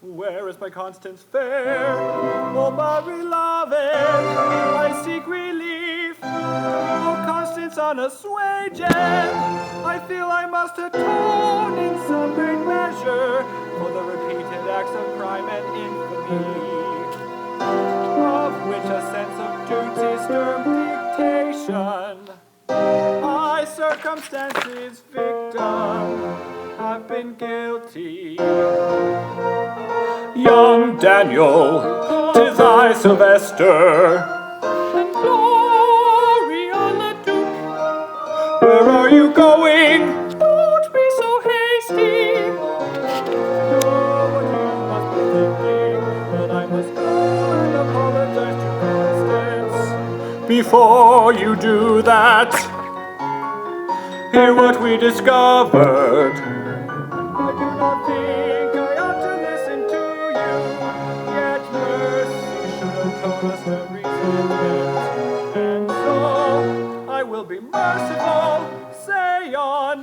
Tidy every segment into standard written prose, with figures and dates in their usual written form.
Where is my Constance fair? Oh, my beloved, I seek relief. Oh, Constance unassuaged, I feel I must atone in some great measure for the repeated acts of crime and infamy, of which a sense of duty's stern dictation I, circumstances victim, have been guilty. Young Daniel, 'tis I, Sylvester, and Gloria Leduc. Where are you going? Don't be so hasty. Oh, what you must be thinking, that I must go and apologize to Constance. Before you do that, hear what we discovered. I do not think I ought to listen to you, yet mercy should have told us the resentment. And so I will be merciful, say on.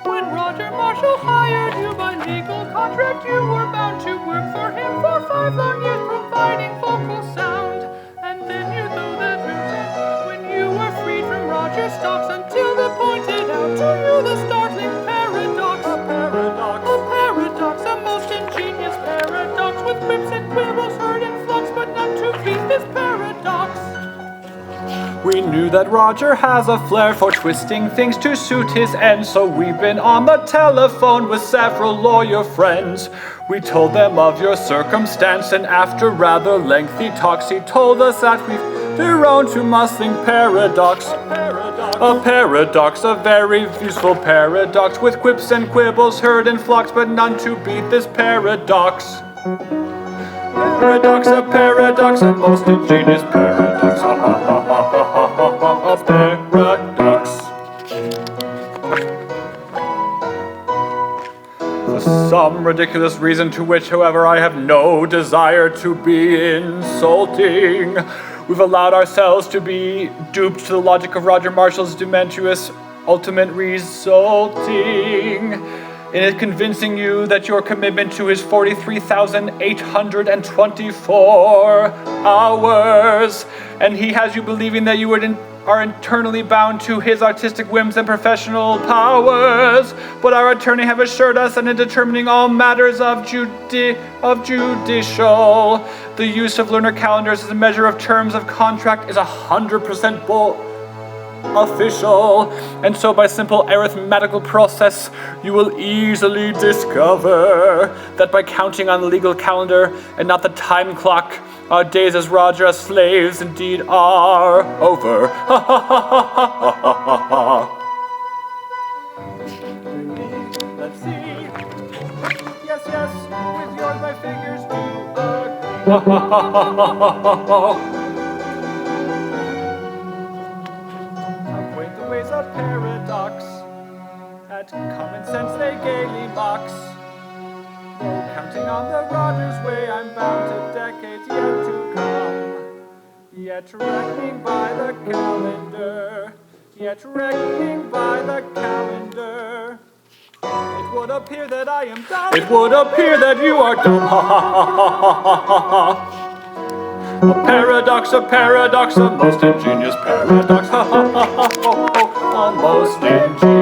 When Roger Marshall hired you by legal contract, you were bound to work for him for 5 long years, providing vocal sound. And then you threw that route when you were freed from Roger's stocks, until they pointed out to you the startling paradox. A paradox. A paradox, a most ingenious paradox, with quips and quibbles heard in flux, but none to beat this paradox. We knew that Roger has a flair for twisting things to suit his ends, so we've been on the telephone with several lawyer friends. We told them of your circumstance, and after rather lengthy talks, he told us that we've their own to mustling paradox. A paradox, a very useful paradox, with quips and quibbles heard in flocks, but none to beat this paradox. Paradox, a most ingenious paradox. Ha ha ha ha ha ha ha, a paradox. For some ridiculous reason, to which, however, I have no desire to be insulting, we've allowed ourselves to be duped to the logic of Roger Marshall's dementuous ultimate resulting in it convincing you that your commitment to his 43,824 hours, and he has you believing that you are internally bound to his artistic whims and professional powers. But our attorney have assured us that in determining all matters of judicial, the use of lunar calendars as a measure of terms of contract is 100% official, and so by simple arithmetical process you will easily discover that by counting on the legal calendar and not the time clock, our days as Roger as slaves indeed are over. Ha ha ha ha ha ha ha ha. Let's see. Yes, yes, with yours my figures do agree. Ha ha ha ha ha ha ha. Ways of paradox, at common sense they gaily mocks. Oh, counting on the Rogers way, I'm bound to decades yet to come. Yet reckoning by the calendar, it would appear that I am dumb. It would appear that you are dumb. Ha ha ha ha ha ha ha. A paradox, a most ingenious paradox. Ha ha ha ha ha ha, a most ingenious.